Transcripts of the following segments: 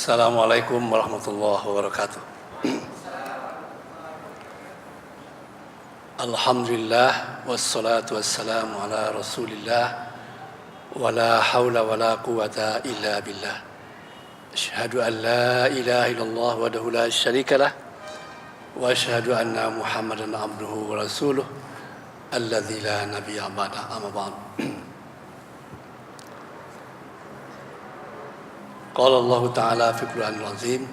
Assalamualaikum warahmatullahi wabarakatuh. Alhamdulillah wassalatu wassalamu ala Rasulillah wala haula wala quwata illa billah. Asyhadu an la ilaha illallah wahdahu la syarika lah wa asyhadu anna Muhammadan abduhu wa rasuluh alladzi la nabiyya ba'da, amma ba'd. Qala Allah Ta'ala fi Qur'anil Azim,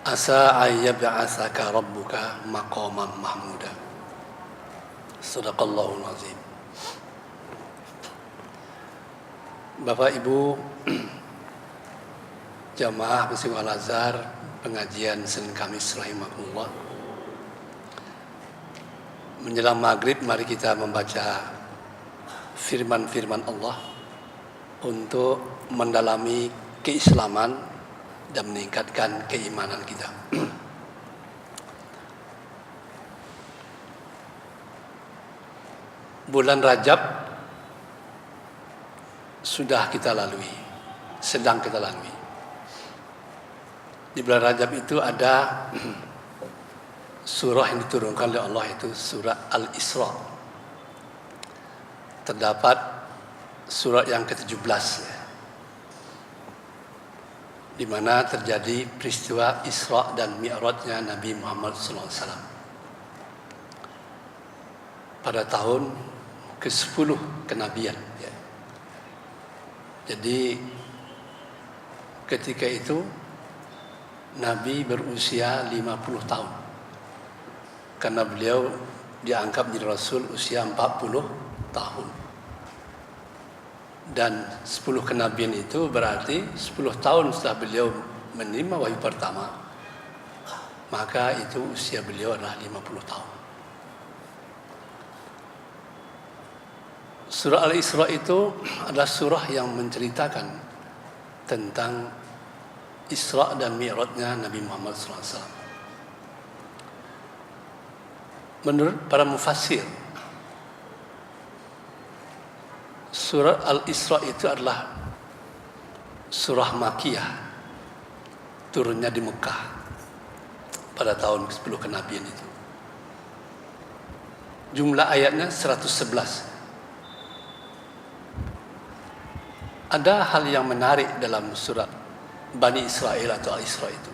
asa an yab'atsaka rabbuka maqaman mahmuda. Shadaqallahul azim. Bapak Ibu jamaah Masjid Al-Azhar, pengajian Senin Kamis rahimakumullah. Menjelang maghrib mari kita membaca firman-firman Allah untuk mendalami keislaman dan meningkatkan keimanan kita. Bulan Rajab sudah kita lalui, sedang kita lalui. Di bulan Rajab itu ada surah yang diturunkan oleh Allah, itu surah Al-Isra. Terdapat surat yang ke-17 di mana terjadi peristiwa Isra dan Mi'rajnya Nabi Muhammad SAW pada tahun ke-10 kenabian. Jadi ketika itu Nabi berusia 50 tahun karena beliau dianggap menjadi Rasul usia 40 tahun. Dan 10 kenabian itu berarti 10 tahun setelah beliau menerima wahyu pertama, maka itu usia beliau adalah 50 tahun. Surah Al-Isra itu adalah surah yang menceritakan tentang Isra dan Mi'rajnya Nabi Muhammad SAW. Menurut para mufassir, surah Al-Isra itu adalah surah Makkiyah, turunnya di Mekah pada tahun ke-10 kenabian itu. Jumlah ayatnya 111. Ada hal yang menarik dalam surat Bani Israel atau Al-Isra itu.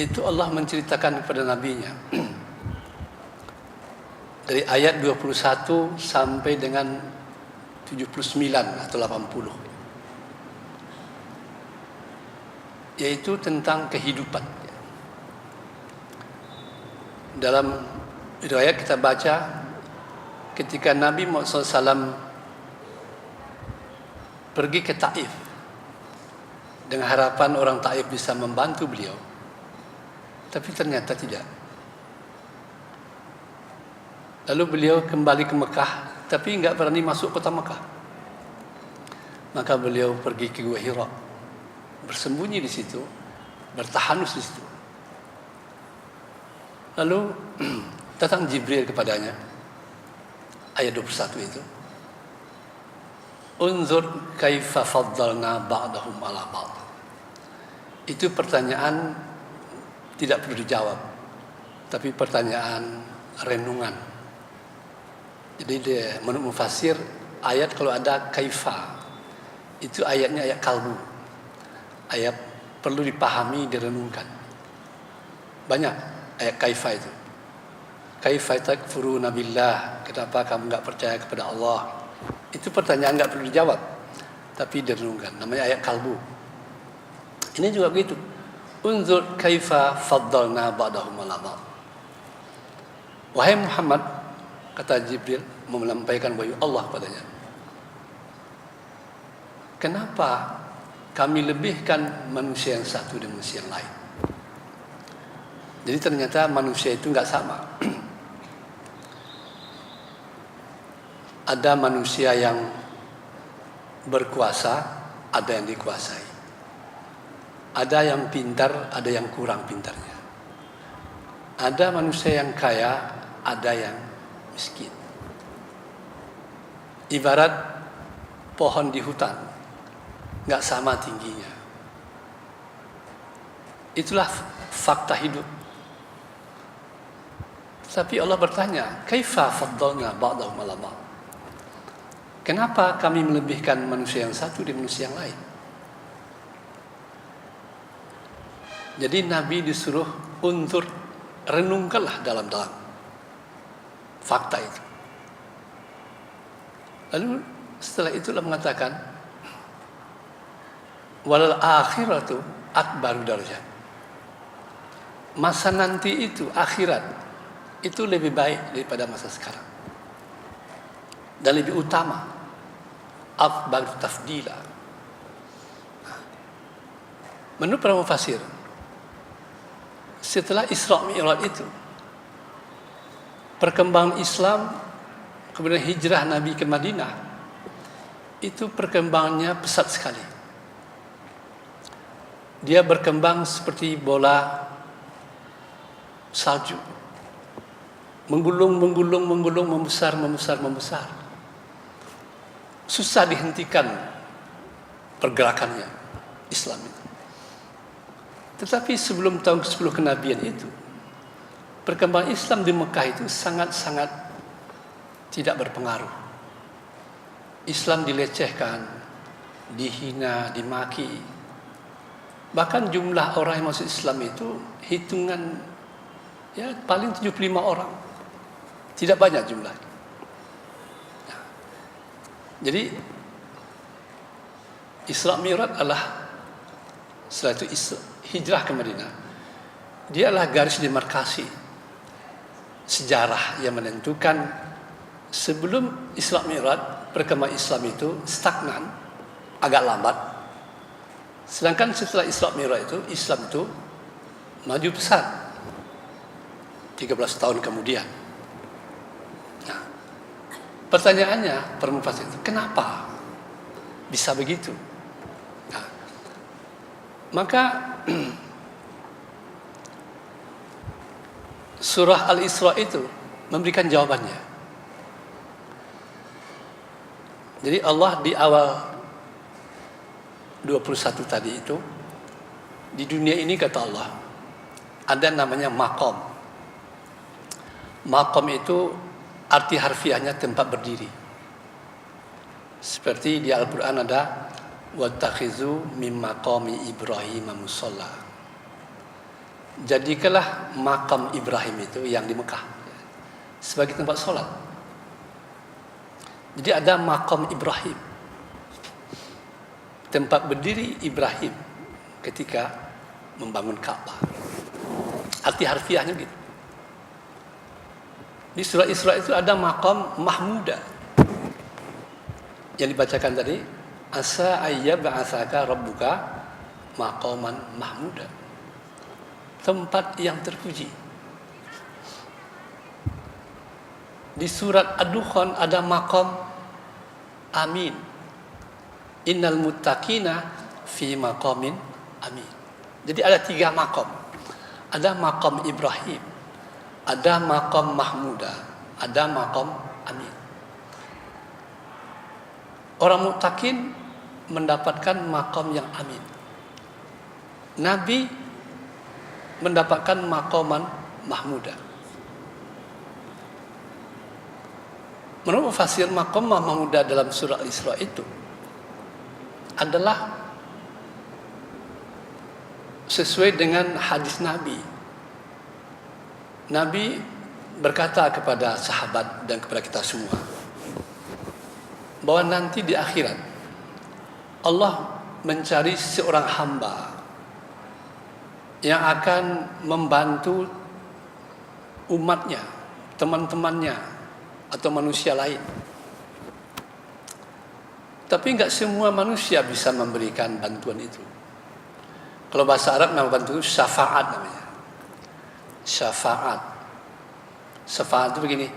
Itu Allah menceritakan kepada nabinya dari ayat 21 sampai dengan 79 atau 80, yaitu tentang kehidupan. Dalam riwayat kita baca ketika Nabi Muhammad SAW pergi ke Taif dengan harapan orang Taif bisa membantu beliau, tapi ternyata tidak. Lalu beliau kembali ke Mekah, tapi enggak berani masuk kota Mekah. Maka beliau pergi ke Gua Hira, bersembunyi di situ, bertahanus di situ. Lalu datang Jibril kepadanya, ayat 21 itu. Unzur kaifa faddalna ba'dahum ala ba'd. Itu pertanyaan tidak perlu dijawab, tapi pertanyaan renungan. Jadi dia menurut mufassir, ayat kalau ada kaifa itu ayatnya ayat kalbu, ayat perlu dipahami, direnungkan. Banyak ayat kaifa itu. Kaifa takfuruna billah, kenapa kamu enggak percaya kepada Allah? Itu pertanyaan enggak perlu dijawab, tapi direnungkan. Namanya ayat kalbu. Ini juga begitu. Unzur kaifa faddalna ba'dahum ala ba'd. Wahai Muhammad, kata Jibril menyampaikan wahyu Allah padanya, kenapa kami lebihkan manusia yang satu dengan manusia yang lain? Jadi ternyata manusia itu enggak sama. Ada manusia yang berkuasa, ada yang dikuasai. Ada yang pintar, ada yang kurang pintarnya. Ada manusia yang kaya, ada yang miskin. Ibarat pohon di hutan, nggak sama tingginya. Itulah fakta hidup. Tapi Allah bertanya, kaifa faddalna ba'dahum 'ala ba'd? Kenapa kami melebihkan manusia yang satu di manusia yang lain? Jadi Nabi disuruh untuk renungkanlah dalam-dalam fakta itu. Lalu setelah itulah mengatakan, walal akhiratu akbaru darajat. Masa nanti itu, akhirat, itu lebih baik daripada masa sekarang. Dan lebih utama. Akbar tafdila. Menurut para mufassir, setelah Isra Mi'raj itu, perkembangan Islam, kemudian hijrah Nabi ke Madinah, itu perkembangannya pesat sekali. Dia berkembang seperti bola salju, menggulung, membesar. Susah dihentikan pergerakannya Islam itu. Tetapi sebelum tahun ke-10 kenabian itu, perkembangan Islam di Mekah itu sangat-sangat tidak berpengaruh. Islam dilecehkan, dihina, dimaki. Bahkan jumlah orang yang masuk Islam itu hitungan ya paling 75 orang. Tidak banyak jumlah. Jadi Isra Mi'raj adalah setelah itu hijrah ke Madinah. Dia adalah garis demarkasi sejarah yang menentukan sebelum Isra Mi'raj perkembangan Islam itu stagnan, agak lambat. Sedangkan setelah Isra Mi'raj itu Islam itu maju pesat 13 tahun kemudian. Nah, pertanyaannya permukaan itu kenapa bisa begitu? Nah, maka surah Al-Isra itu memberikan jawabannya. Jadi Allah di awal 21 tadi itu, di dunia ini kata Allah, ada namanya maqam. Maqam itu arti harfiahnya tempat berdiri. Seperti di Al-Quran ada wattakhizu mim maqami Ibrahim musalla. Jadikanlah makam Ibrahim itu yang di Mekah sebagai tempat sholat. Jadi ada makam Ibrahim, tempat berdiri Ibrahim ketika membangun Ka'bah. Arti harfiahnya gitu. Di surah Isra itu ada makam Mahmuda yang dibacakan tadi, asa ayyab'atsaka rabbuka maqaman mahmuda, tempat yang terpuji. Di surat Ad-Dukhan ada makam Amin, innal muttaqina fi maqamin amin. Jadi ada 3 makam. Ada makam Ibrahim, ada makam Mahmuda, ada makam Amin. Orang muttaqin mendapatkan makam yang amin. Nabi mendapatkan maqaman Mahmuda. Menurut fasir maqam Mahmuda dalam surah Isra itu adalah sesuai dengan hadis Nabi. Nabi berkata kepada sahabat dan kepada kita semua bahwa nanti di akhirat Allah mencari seorang hamba yang akan membantu umatnya, teman-temannya atau manusia lain. Tapi enggak semua manusia bisa memberikan bantuan itu. Kalau bahasa Arab nama bantu syafaat namanya. Syafaat. Syafaat itu begini.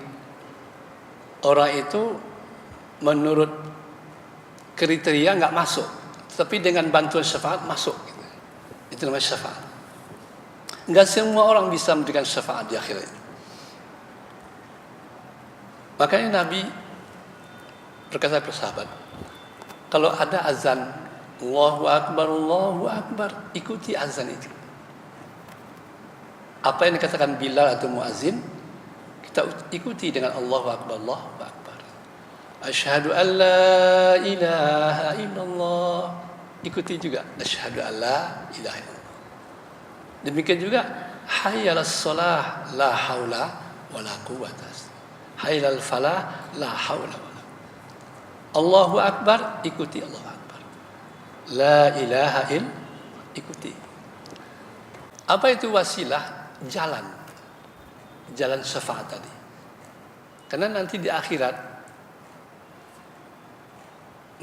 Orang itu menurut kriteria enggak masuk, tapi dengan bantuan syafaat masuk. Itu namanya syafaat. Enggak semua orang bisa memberikan syafaat di akhirat. Makanya Nabi berkata kepada sahabat, Kalau ada azan, Allahu Akbar, ikuti azan itu. Apa yang dikatakan Bilal atau muazin, kita ikuti dengan Allahu Akbar, Allahu Akbar. Asyhadu an la ilaha illallah. Ikuti juga asyhadu an la ilaha illallah. Demikian juga hayya 'alas shalah la haula wala quwwata. Hayya 'alal falah la haula wala. Allahu Akbar, ikuti Allahu Akbar. La ilaha il, ikuti. Apa itu wasilah? Jalan syafaat tadi. Karena nanti di akhirat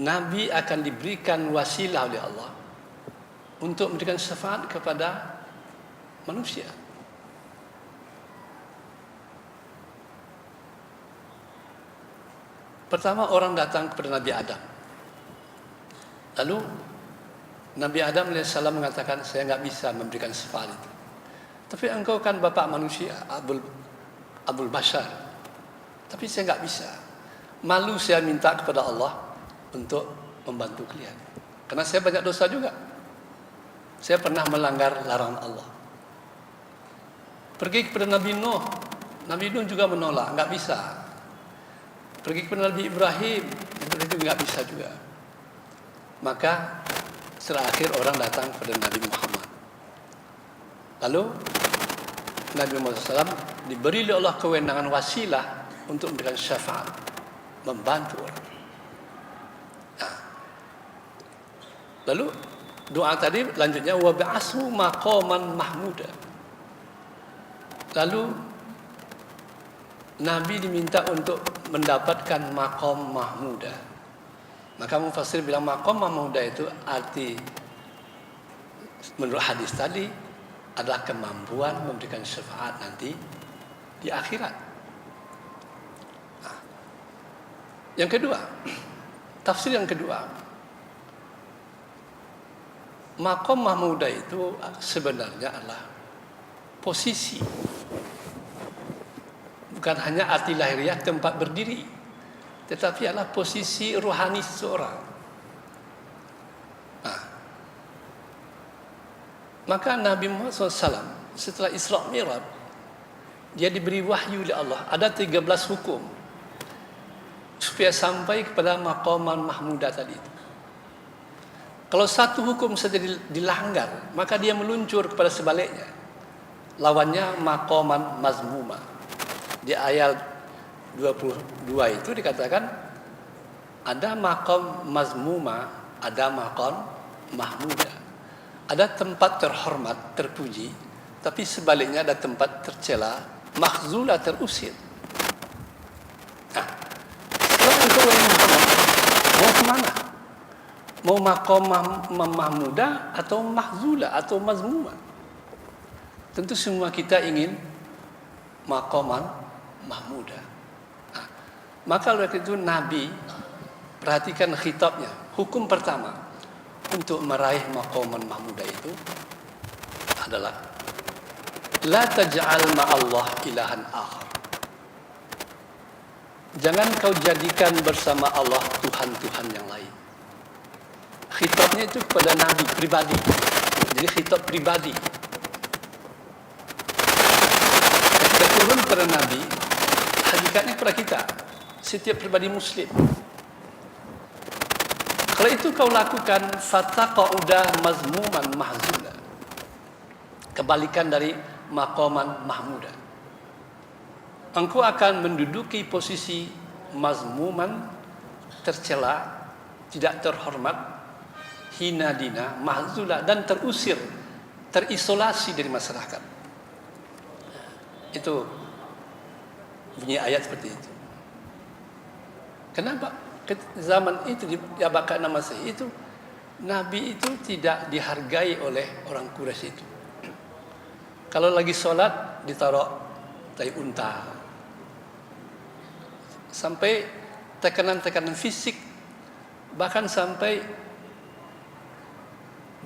Nabi akan diberikan wasilah oleh Allah untuk memberikan syafaat kepada manusia. Pertama, orang datang kepada Nabi Adam. Lalu Nabi Adam AS mengatakan, saya nggak bisa memberikan syafaat itu. Tapi engkau kan bapak manusia, Abul Bashar. Tapi saya nggak bisa. Malu saya minta kepada Allah untuk membantu kalian. Karena saya banyak dosa juga. Saya pernah melanggar larangan Allah. Pergi kepada Nabi Nuh. Nabi Nuh juga menolak, nggak bisa. Pergi kepada Nabi Ibrahim, itu nggak bisa juga. Maka terakhir orang datang kepada Nabi Muhammad. Lalu Nabi Muhammad SAW diberi oleh Allah kewenangan wasilah untuk memberikan syafaat, membantu orang. Nah, lalu doa tadi lanjutnya wa ba'ashu maqaman mahmuda. Lalu Nabi diminta untuk mendapatkan maqam mahmuda. Maka mufassir bilang maqam mahmuda itu arti menurut hadis tadi adalah kemampuan memberikan syafaat nanti di akhirat. Nah, yang kedua, tafsir yang kedua, maqam mahmuda itu sebenarnya adalah posisi, bukan hanya arti lahiriah tempat berdiri, tetapi adalah posisi rohani seseorang. Nah, maka Nabi Muhammad SAW setelah Isra Mi'raj, dia diberi wahyu oleh Allah. Ada 13 hukum supaya sampai kepada maqaman mahmuda tadi itu. Kalau satu hukum saja dilanggar, maka dia meluncur kepada sebaliknya. Lawannya maqaman mazmuma. Di ayat 22 itu dikatakan ada maqam mazmuma, ada maqam mahmuda. Ada tempat terhormat, terpuji, tapi sebaliknya ada tempat tercela, makhzula, terusir. Nah, setelah itu mau kemana? Mau maqam mahmuda atau mahzula atau mazmuma? Tentu semua kita ingin maqaman mahmuda. Nah, maka oleh itu Nabi perhatikan khitabnya. Hukum pertama untuk meraih maqaman mahmuda itu adalah la taj'al ma'allah ilahan akhar. Jangan kau jadikan bersama Allah Tuhan-Tuhan yang lain. Khitabnya itu kepada Nabi pribadi. Jadi khitab pribadi. Kita turun kepada Nabi, hakikatnya kepada kita, setiap pribadi Muslim. Kalau itu kau lakukan fataqauda mazmuman mahzula. Kebalikan dari maqaman mahmuda. Engkau akan menduduki posisi mazmuman, tercela, tidak terhormat, hina dina, mahzula, dan terusir, terisolasi dari masyarakat. Itu bunyi ayat seperti itu. Kenapa? Zaman itu di abad ke-6 Masehi itu Nabi itu tidak dihargai oleh orang Quraisy itu. Kalau lagi sholat ditaruh tai unta, sampai tekanan-tekanan fisik, bahkan sampai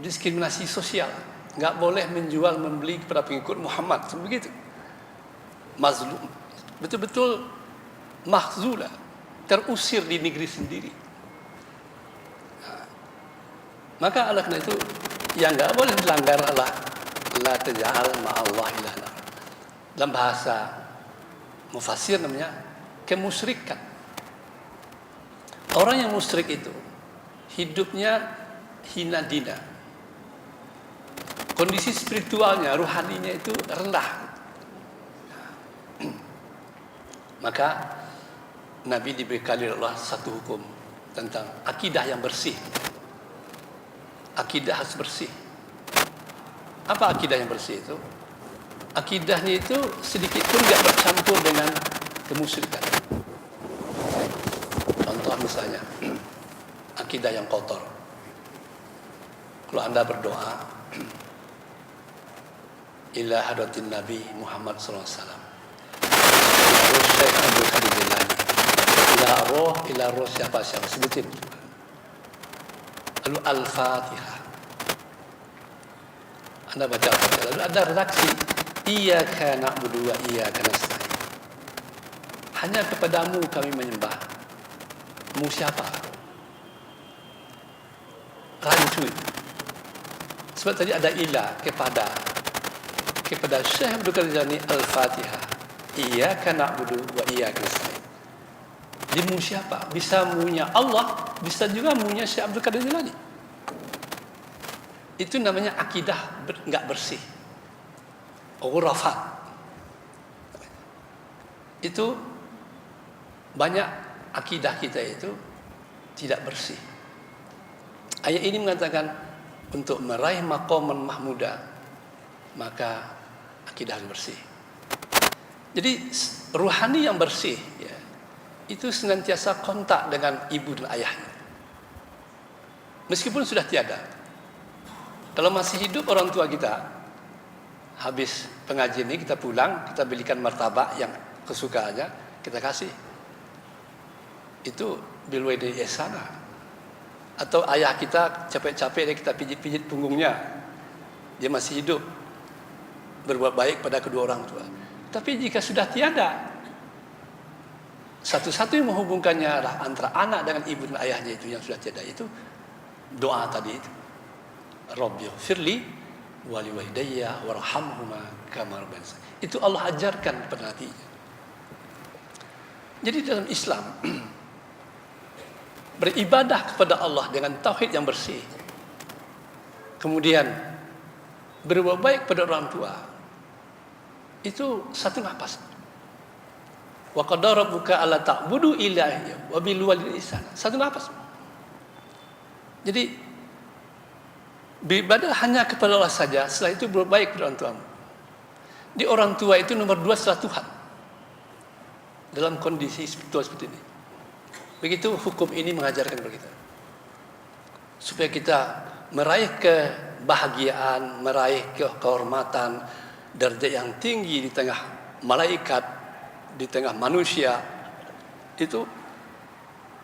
diskriminasi sosial. Nggak boleh menjual membeli kepada pengikut Muhammad, begitu. Mazlum, betul-betul mahzula, terusir di negeri sendiri. Maka oleh karena itu yang nggak boleh dilanggar adalah la taj'al ma'allah ilaha. Dalam bahasa mufassir namanya kemusyrikan. Orang yang musyrik itu hidupnya hina dina. Kondisi spiritualnya, ruhaninya itu rendah. Maka Nabi diberikan oleh Allah satu hukum tentang akidah yang bersih. Akidah harus bersih. Apa akidah yang bersih itu? Akidahnya itu sedikit pun tidak bercampur dengan kemusyrikan. Contoh misalnya, akidah yang kotor. Kalau Anda berdoa ila hadratin Nabi Muhammad SAW, ila roh Syekh Abdul Qadir Jilani, ila roh siapa sebutin. Lalu Al-Fatihah. Anda baca Al-Fatihah. Lalu ada redaksi iyyaka na'budu wa iyyaka nasta'in. Hanya kepadamu kami menyembah. Mu siapa? Rancu. Sebab tadi ada ila kepada Syekh Abdul Qadir Jilani Al-Fatihah. Iyyaka na'budu wa iyyaka nasta'in. Di mu siapa? Bisa munya Allah, bisa juga munya Syekh Abdul Qadir Jilani. Itu namanya akidah enggak bersih. Ghurafat. Itu banyak akidah kita itu tidak bersih. Ayat ini mengatakan untuk meraih maqaman mahmuda maka akidah harus bersih. Jadi ruhani yang bersih ya, itu senantiasa kontak dengan ibu dan ayahnya. Meskipun sudah tiada. Kalau masih hidup orang tua kita, habis pengajian ini kita pulang, kita belikan martabak yang kesukaannya, kita kasih. Itu bilwadi ihsana. Atau ayah kita capek-capek dia kita pijit-pijit punggungnya. Dia masih hidup. Berbuat baik pada kedua orang tua. Tapi jika sudah tiada, satu-satu yang menghubungkannya adalah antara anak dengan ibu dan ayahnya itu yang sudah tiada, itu doa tadi itu. Rabbi firli wali walidayya warhamhuma kama rabbayani. Itu Allah ajarkan kepada nabinya. Jadi dalam Islam beribadah kepada Allah dengan tauhid yang bersih. Kemudian berbuat baik kepada orang tua. Itu satu nafas. Wa qadara rabbuka alla ta'budu illa iyyahu wa bil walidayni ihsana. Satu nafas. Jadi beribadah hanya kepada Allah saja, setelah itu berbuat baik kepada orang tuamu. Di orang tua itu nomor 2 setelah Tuhan. Dalam kondisi spiritual seperti ini. Begitu hukum ini mengajarkan kepada kita. Supaya kita meraih kebahagiaan, meraih kehormatan, derajat yang tinggi di tengah malaikat, di tengah manusia, itu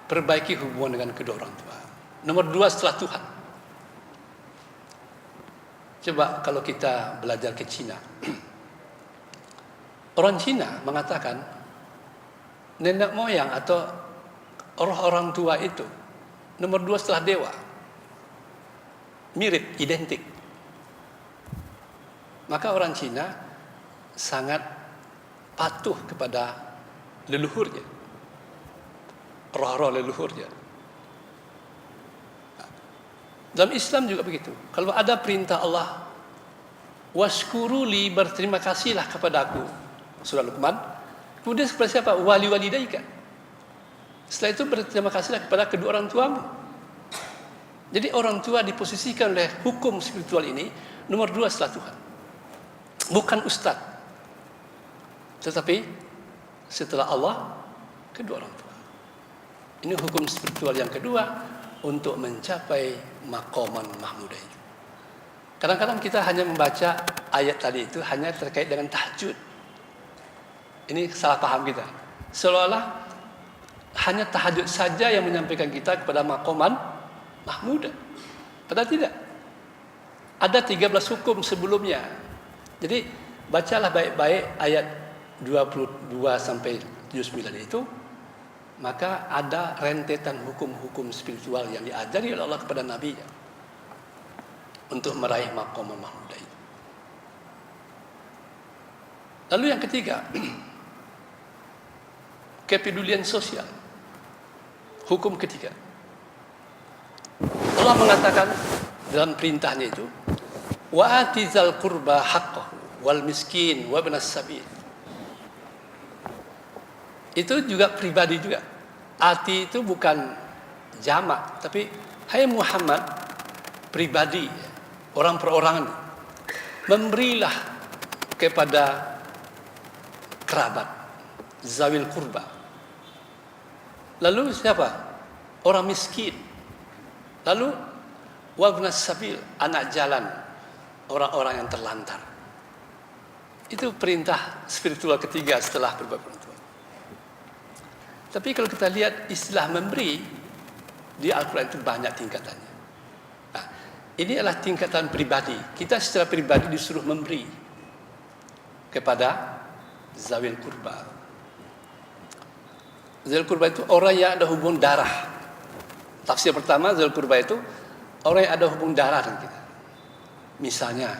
perbaiki hubungan dengan kedua orang tua. Nomor 2 setelah Tuhan. Coba kalau kita belajar ke Cina. Orang Cina mengatakan nenek moyang atau orang tua itu nomor 2 setelah dewa. Mirip, identik. Maka orang Cina sangat patuh kepada leluhurnya. Roh-roh leluhurnya. Dalam Islam juga begitu. Kalau ada perintah Allah, waskuruli, berterima kasihlah kepadaku. Surah Luqman. Kemudian kepada siapa? Wali walidaika. Setelah itu berterima kasihlah kepada kedua orang tuamu. Jadi orang tua diposisikan oleh hukum spiritual ini nomor 2 setelah Tuhan. Bukan ustaz. Tetapi setelah Allah, kedua orang tua. Ini hukum spiritual yang kedua untuk mencapai maqaman mahmudah itu. Kadang-kadang kita hanya membaca ayat tadi itu hanya terkait dengan tahajud. Ini salah paham kita. Seolah-olah hanya tahajud saja yang menyampaikan kita kepada maqaman mahmudah. Padahal tidak. Ada 13 hukum sebelumnya. Jadi bacalah baik-baik ayat 22 sampai 79 itu. Maka ada rentetan hukum-hukum spiritual yang diajari oleh Allah kepada Nabi-Nya. untuk meraih maqam mahmudah itu. Lalu yang ketiga, kepedulian sosial. Hukum ketiga. Allah mengatakan dalam perintahnya itu, wa atizal qurba haqqahu wal miskin wa ibnas sabil. Itu juga pribadi juga. Ati itu bukan jamak, tapi hai Muhammad, pribadi, orang perorangan, memberilah kepada kerabat, zawil qurba. Lalu siapa? Orang miskin. Lalu wabnas sabil, anak jalan, orang-orang yang terlantar. Itu perintah spiritual ketiga setelah berbuat orang tua. Tapi kalau kita lihat istilah memberi di Al-Quran itu banyak tingkatannya. Nah, ini adalah tingkatan pribadi. Kita secara pribadi disuruh memberi kepada zawil qurba. Zawil qurba itu orang yang ada hubungan darah. Tafsir pertama, zawil qurba itu orang yang ada hubungan darah dengan kita. Misalnya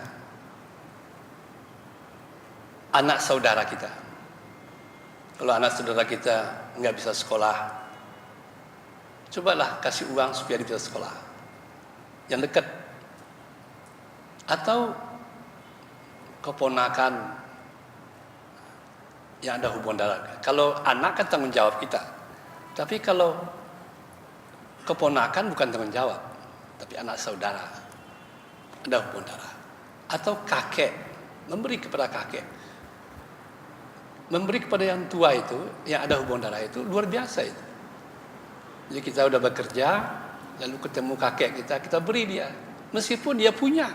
anak saudara kita. Kalau anak saudara kita nggak bisa sekolah, cobalah kasih uang supaya dia bisa sekolah. Yang dekat. Atau keponakan yang ada hubungan darah. Kalau anak kan tanggung jawab kita. Tapi kalau keponakan bukan tanggung jawab, tapi anak saudara, ada hubungan darah. Atau kakek, memberi kepada kakek. Memberi kepada yang tua itu, yang ada hubungan darah itu luar biasa itu. Jadi kita udah bekerja, lalu ketemu kakek kita beri dia. Meskipun dia punya,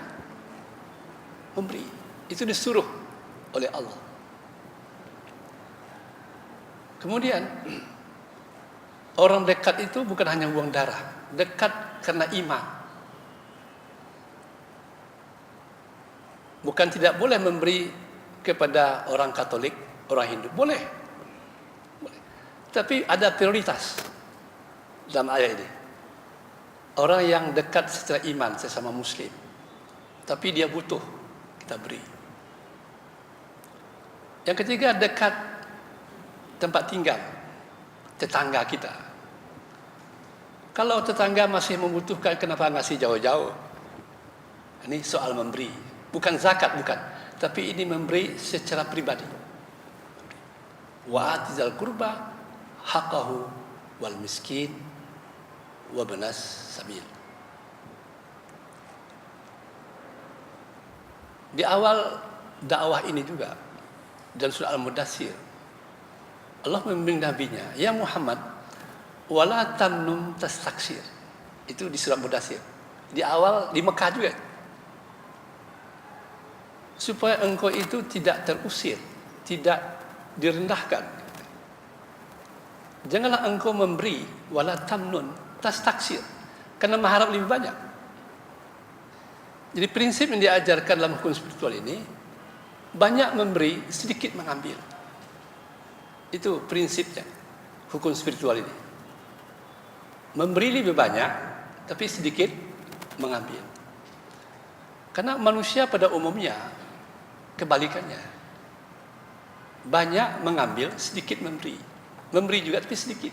memberi. Itu disuruh oleh Allah. Kemudian orang dekat itu bukan hanya hubungan darah, dekat karena iman. Bukan tidak boleh memberi kepada orang Katolik, orang Hindu, boleh. Tapi ada prioritas dalam ayat ini. Orang yang dekat secara iman sesama Muslim, tapi dia butuh, kita beri. Yang ketiga, dekat tempat tinggal, tetangga kita. Kalau tetangga masih membutuhkan, kenapa ngasih jauh-jauh? Ini soal memberi, bukan zakat, bukan. Tapi ini memberi secara pribadi. Wa atizal qurba haqqahu wal miskin wa ibnas sabil. Di awal dakwah ini juga dan surah Al-Mudaththir, Allah membimbing nabinya, ya Muhammad, wala tamnun tastaksir. Itu di surah Mudaththir. Di awal di Mekah juga. Supaya engkau itu tidak terusir, tidak direndahkan. Janganlah engkau memberi wala tamnun tastaksir, karena mengharap lebih banyak. Jadi prinsip yang diajarkan dalam hukum spiritual ini, banyak memberi, sedikit mengambil. Itu prinsipnya hukum spiritual ini. Memberi lebih banyak, tapi sedikit mengambil. Karena manusia pada umumnya kebalikannya. Banyak mengambil, sedikit memberi. Memberi juga tapi sedikit.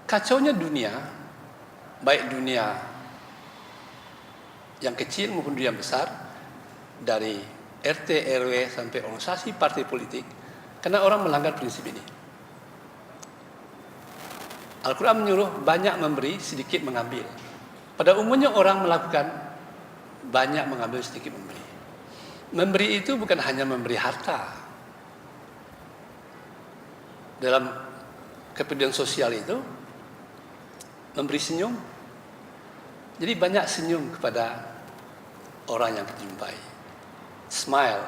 Kacaunya dunia, baik dunia yang kecil maupun dunia yang besar, dari RT, RW sampai organisasi partai politik, karena orang melanggar prinsip ini. Al-Quran menyuruh banyak memberi, sedikit mengambil. Pada umumnya orang melakukan banyak mengambil, sedikit memberi. Memberi itu bukan hanya memberi harta. Dalam kepedulian sosial itu, memberi senyum. Jadi banyak senyum kepada orang yang kita jumpai. Smile.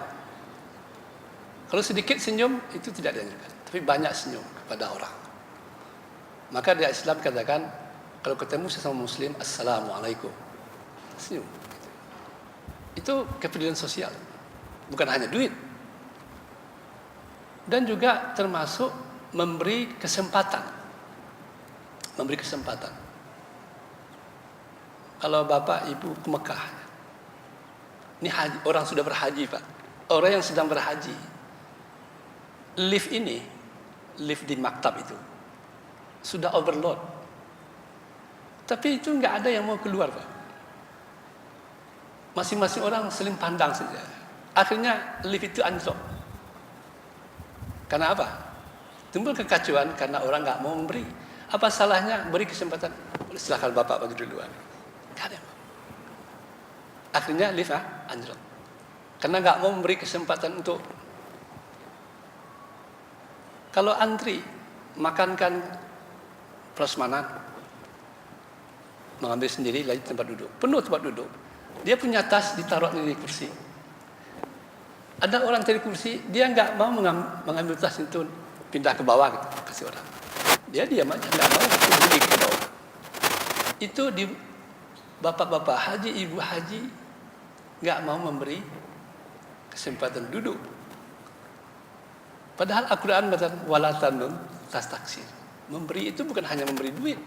Kalau sedikit senyum itu tidak dianjurkan, tapi banyak senyum kepada orang. Maka di Islam katakan, kalau ketemu sesama Muslim, Assalamualaikum, senyum. Itu kepedulian sosial, bukan hanya duit. Dan juga termasuk memberi kesempatan. Memberi kesempatan. Kalau bapak ibu ke Mekah, ini haji, orang sudah berhaji Pak, orang yang sedang berhaji, lift di maktab itu sudah overload, tapi itu nggak ada yang mau keluar Pak. Masing-masing orang saling pandang saja. Akhirnya lift itu anjlok. Karena apa? Timbul kekacauan karena orang nggak mau memberi. Apa salahnya beri kesempatan? Silakan bapak bagi duluan. Nggak ada. Akhirnya lift anjlok. Karena nggak mau memberi kesempatan untuk. Kalau antri makankan prasmanan, mengambil sendiri lagi tempat duduk, penuh tempat duduk. Dia punya tas ditaruh di kursi. Ada orang dari kursi, dia nggak mau mengambil tas itu pindah ke bawah gitu, kasih orang. Dia diam aja, nggak mau berdiri ke bawah. Itu di bapak-bapak haji, ibu haji nggak mau memberi kesempatan duduk. Padahal Al-Quran mengatakan wala tanun tas taksir. Memberi itu bukan hanya memberi duit,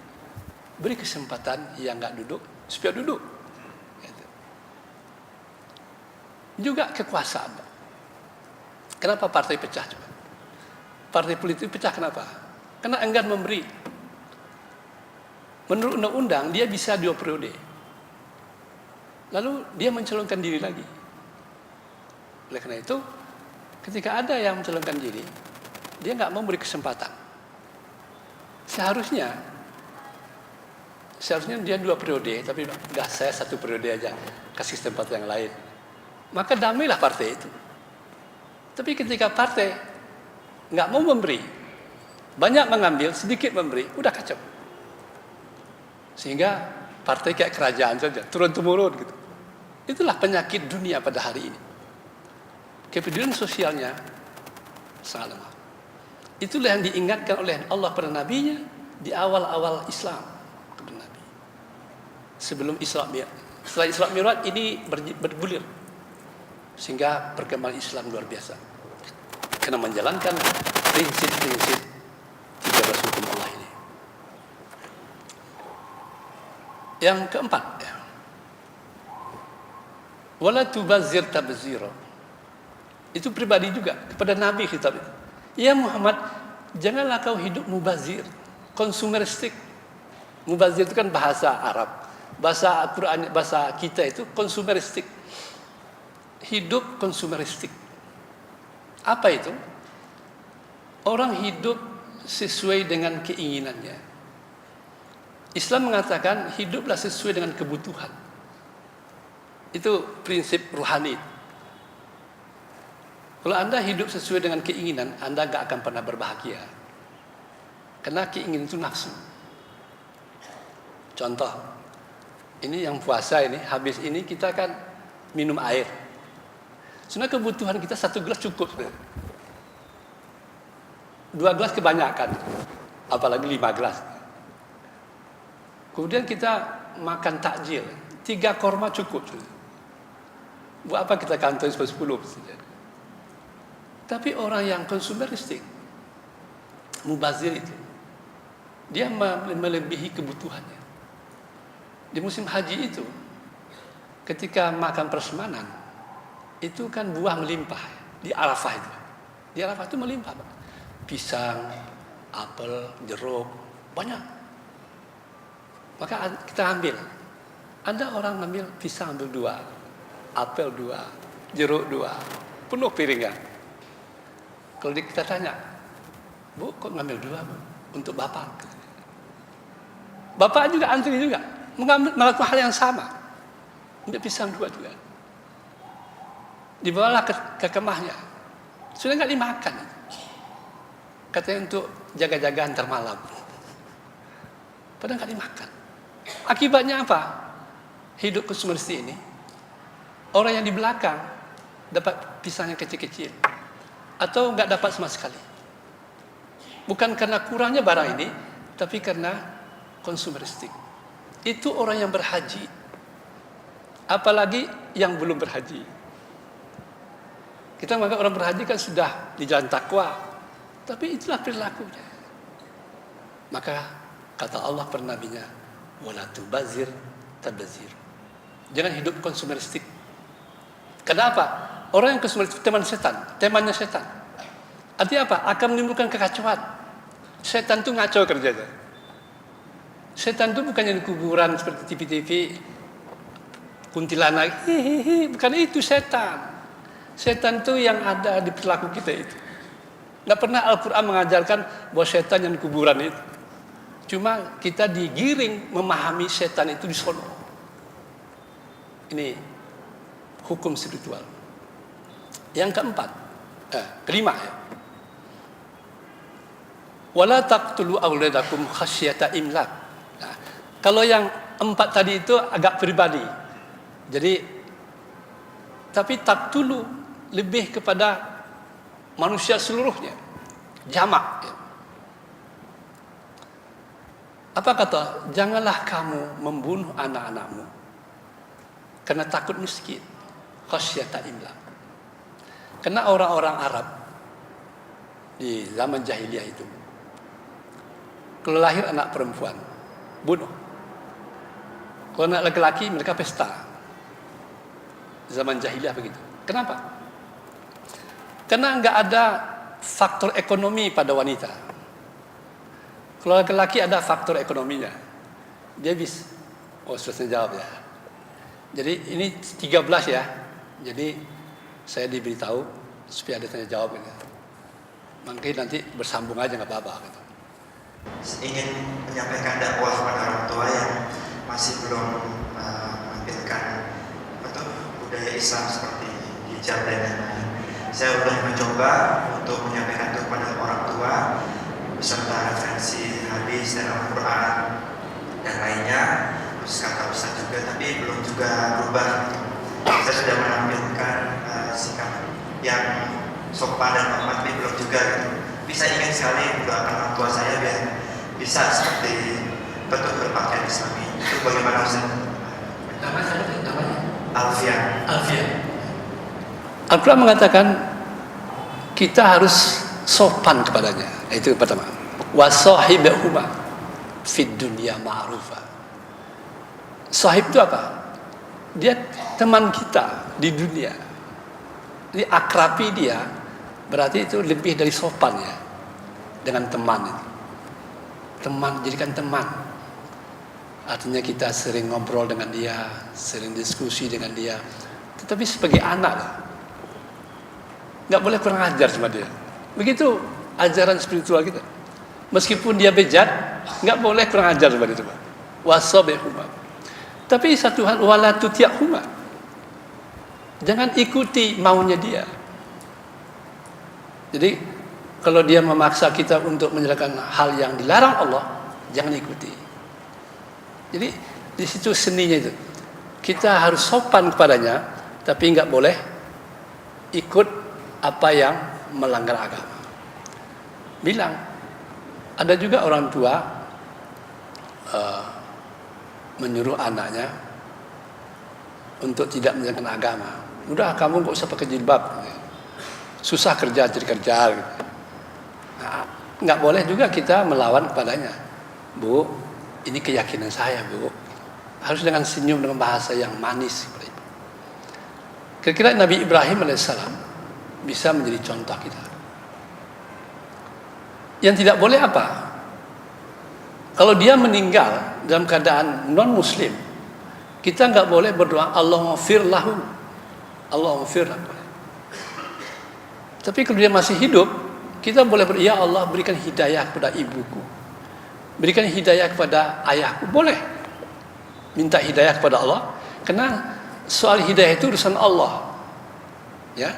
beri kesempatan yang nggak duduk supaya duduk. Gitu. Juga kekuasaan. Kenapa partai pecah juga? Partai politik pecah kenapa? Karena enggan memberi. Menurut undang-undang dia bisa 2 periode. Lalu dia mencalonkan diri lagi. Oleh karena itu, ketika ada yang mencalonkan diri, dia nggak mau beri kesempatan. Seharusnya dia 2 periode, tapi udah saya 1 periode aja, kasih tempat yang lain. Maka damailah partai itu. Tapi ketika partai nggak mau memberi, banyak mengambil, sedikit memberi, udah kacau. Sehingga partai kayak kerajaan saja, turun-temurun gitu. Itulah penyakit dunia pada hari ini. Kepedulian sosialnya sangat lemah. Itulah yang diingatkan oleh Allah pada Nabi-Nya di awal-awal Islam kepada Nabi. Sebelum setelah Isra Mi'raj ini bergulir. Sehingga perkembangan Islam luar biasa. Karena menjalankan prinsip-prinsip 13 hukum Allah ini. Yang keempat, wala tubazir tabzira. Itu pribadi juga kepada Nabi khitab itu. Ya Muhammad, janganlah kau hidup mubazir, konsumeristik. Mubazir itu kan bahasa Arab. Bahasa Al-Quran, bahasa kita itu konsumeristik. Hidup konsumeristik. Apa itu? Orang hidup sesuai dengan keinginannya. Islam mengatakan hiduplah sesuai dengan kebutuhan. Itu prinsip ruhani. Kalau Anda hidup sesuai dengan keinginan, Anda gak akan pernah berbahagia. Karena keinginan itu nafsu. Contoh, ini yang puasa ini, habis ini kita kan minum air. Sebenarnya kebutuhan kita 1 gelas cukup. 2 gelas kebanyakan, apalagi 5 gelas. Kemudian kita makan takjil, 3 korma cukup. Buat apa kita kantong 10 saja? Tapi orang yang konsumeristik, mubazir itu, dia melebihi kebutuhannya. Di musim haji itu, ketika makan prasmanan, itu kan buah melimpah di Arafah itu. Di Arafah itu melimpah, Pak. Pisang, apel, jeruk, banyak. Maka kita ambil. Ada orang ambil pisang ambil 2, apel 2, jeruk 2, penuh piringnya. Kalau kita tanya, Bu, kok ngambil 2, Bu? Untuk Bapak. Bapak juga antri juga, melakukan hal yang sama. Ambil pisang 2 juga. Dibawalah ke kemahnya. Sudah nggak dimakan. Katanya untuk jaga-jaga antar malam. Padahal nggak dimakan. Akibatnya apa? Hidup konsumeristik ini, orang yang di belakang dapat pisang yang kecil-kecil. Atau nggak dapat sama sekali. Bukan karena kurangnya barang ini, tapi karena konsumeristik. Itu orang yang berhaji. Apalagi yang belum berhaji. Kita menganggap orang berhaji kan sudah di jalan takwa. Tapi itulah perilakunya. Maka kata Allah per nabinya, wala tubazir tabdzir. Jangan hidup konsumeristik. Kenapa? Orang yang konsumeristik teman setan, temannya setan. Artinya apa? Akan menimbulkan kekacauan. Setan itu ngaco kerjanya. Setan itu bukannya di kuburan seperti TV-TV, kuntilanak, bukan itu setan. Setan itu yang ada di perilaku kita itu. Nggak pernah Al-Quran mengajarkan bahwa setan yang di kuburan itu. Cuma kita digiring memahami setan itu di sono. Ini hukum spiritual. Yang keempat, kelima ya. Wala taqtulu auladakum khasyata imlak. Nah, kalau yang 4 tadi itu agak pribadi. Jadi tapi taqtulu lebih kepada manusia seluruhnya. Jamak ya. Apa kata? Janganlah kamu membunuh anak-anakmu karena takut miskin. Khasyata imlak. Karena orang-orang Arab di zaman jahiliyah itu, kalau lahir anak perempuan, bunuh. Kalau anak laki-laki, mereka pesta. Zaman jahiliyah begitu. Kenapa? Karena nggak ada faktor ekonomi pada wanita. Kalau laki-laki ada faktor ekonominya. Dia bisa. Oh, sudah saya jawab ya. Jadi ini 13 ya. Jadi saya diberitahu supaya ada tanya jawab ini. Mungkin nanti bersambung aja nggak apa-apa. Gitu. Ingin menyampaikan dakwah kepada orang tua yang masih belum menampilkan budaya Islam seperti hijab dan lain-lain. Saya sudah mencoba untuk menyampaikan itu kepada orang tua beserta referensi hadis dan Al-Quran dan lainnya, terus kata Ustaz juga, tapi belum juga berubah. Saya sudah menampilkan sikap yang sopan dan hormat, tapi belum juga gitu. Bisa ingin sekali mendoakan orang tua saya biar bisa seperti bentuk berpakaian Islami. Itu bagaimana Ustaz? Nama siapa namanya? Alfian. Al-Quran mengatakan kita harus sopan kepadanya. Itu pertama. Wasahibahuma fid dunya ma'rufa. Sahib itu apa? Dia teman kita di dunia. Jadi akrabi dia berarti itu lebih dari sopan ya dengan teman itu. Teman, jadikan teman. Artinya kita sering ngobrol dengan dia, sering diskusi dengan dia. Tetapi sebagai anak, nggak boleh kurang ajar sama dia. Begitu ajaran spiritual kita. Meskipun dia bejat, nggak boleh kurang ajar sama dia. Wasobehuma. Tapi satu hal, wala tuti'huma. Jangan ikuti maunya dia. Jadi kalau dia memaksa kita untuk menjalankan hal yang dilarang Allah, jangan ikuti. Jadi di situ seninya itu. Kita harus sopan kepadanya, tapi nggak boleh ikut apa yang melanggar agama. Bilang, ada juga orang tua menyuruh anaknya untuk tidak menjalankan agama. Udah, kamu nggak usah pakai jilbab. Susah kerja jadi kerja. Nah, nggak boleh juga kita melawan kepadanya. Bu, ini keyakinan saya, Bu. Harus dengan senyum, dengan bahasa yang manis. Kira-kira Nabi Ibrahim alaihissalam bisa menjadi contoh kita. Yang tidak boleh apa? Kalau dia meninggal dalam keadaan non-muslim, kita nggak boleh berdoa Allahumma fir lahu, Allahumma fir lahu. Tapi kalau dia masih hidup, kita boleh berdoa, ya Allah berikan hidayah kepada ibuku, berikan hidayah kepada ayahku. Boleh minta hidayah kepada Allah, karena soal hidayah itu urusan Allah. Ya,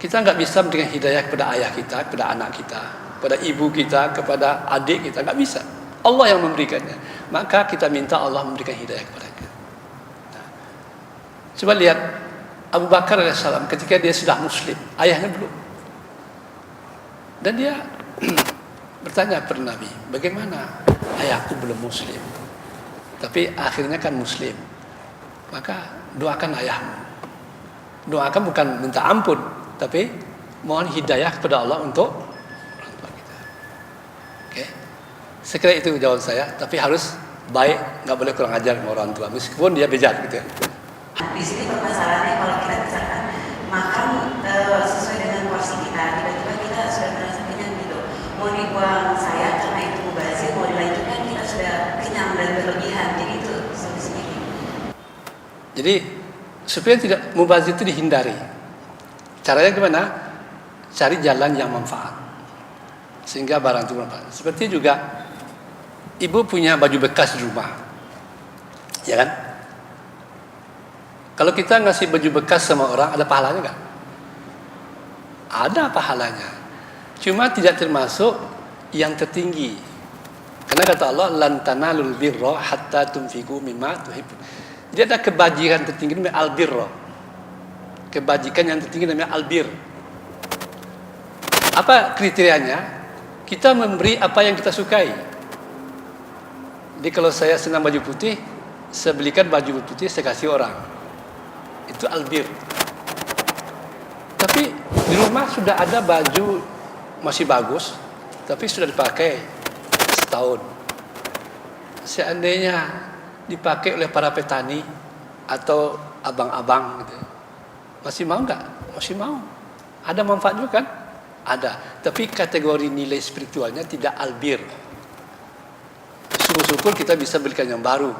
kita nggak bisa memberikan hidayah kepada ayah kita, kepada anak kita, kepada ibu kita, kepada adik kita, nggak bisa. Allah yang memberikannya. Maka kita minta Allah memberikan hidayah kepadanya. Nah, coba lihat Abu Bakar alaihissalam ketika dia sudah muslim, ayahnya belum. Dan dia bertanya kepada Nabi, bagaimana ayahku belum muslim? Tapi akhirnya kan muslim. Maka doakan ayahmu. Doakan bukan minta ampun, tapi mohon hidayah kepada Allah untuk orang tua kita. Oke. Sekira itu jawab saya, tapi harus baik, nggak boleh kurang ajar sama orang tua, meskipun dia bejat gitu ya. Di sini permasalahannya kalau kita misalkan makan sesuai dengan porsi kita, tiba-tiba kita sudah merasa kenyang gitu. Mau dibuang saya karena itu mubazir, mau dilanjutkan kita sudah kenyang dan berlebihan. Jadi itu solusinya. Jadi supaya tidak mubazir itu dihindari. Caranya gimana? Cari jalan yang manfaat, sehingga barang itu manfaat. Seperti juga ibu punya baju bekas di rumah, ya kan? Kalau kita ngasih baju bekas sama orang, ada pahalanya nggak? Ada pahalanya. Cuma tidak termasuk yang tertinggi. Karena kata Allah, lan tanalul birra hatta tunfiqu mimma tuhibbun. Jadi ada kebajikan tertinggi namanya albirra. Kebajikan yang tertinggi namanya albir. Apa kriterianya? Kita memberi apa yang kita sukai. Jadi kalau saya senang baju putih, saya belikan baju putih, saya kasih orang. Itu albir. Tapi di rumah sudah ada baju masih bagus, tapi sudah dipakai setahun. Seandainya dipakai oleh para petani atau abang-abang gitu, masih mau nggak? Masih mau. Ada manfaat juga kan? Ada. Tapi kategori nilai spiritualnya tidak albir. Syukur-syukur kita bisa belikan yang baru.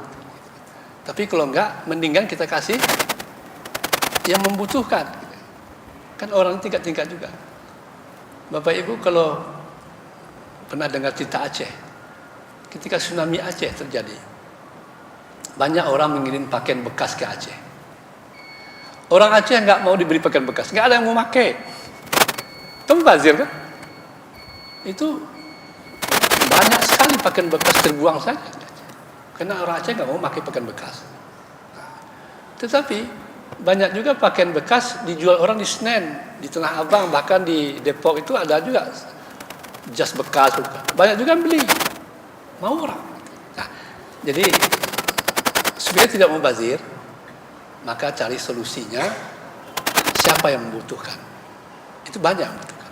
Tapi kalau enggak, mendingan kita kasih yang membutuhkan. Kan orang tingkat-tingkat juga. Bapak Ibu kalau pernah dengar cerita Aceh, ketika tsunami Aceh terjadi, banyak orang mengirim pakaian bekas ke Aceh. Orang Aceh nggak mau diberi pakaian bekas, nggak ada yang mau pakai. Itu mubazir kan? Itu banyak sekali pakaian bekas terbuang saja. Karena orang Aceh nggak mau pakai pakaian bekas. Tetapi banyak juga pakaian bekas dijual orang di Senen, di Tanah Abang, bahkan di Depok itu ada juga jas bekas. Banyak juga yang beli, mau orang. Nah, jadi supaya tidak mubazir, maka cari solusinya siapa yang membutuhkan. Itu banyak yang membutuhkan.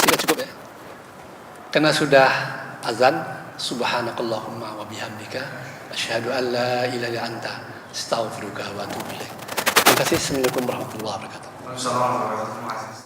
Sehingga cukup ya. Karena sudah azan, subhanakallahumma wa bihamdika asyhadu an la ilaha illa anta astaghfiruka wa atubu ilaik. Terima kasih. Assalamualaikum warahmatullahi wabarakatuh. Waalaikumsalam warahmatullahi wabarakatuh.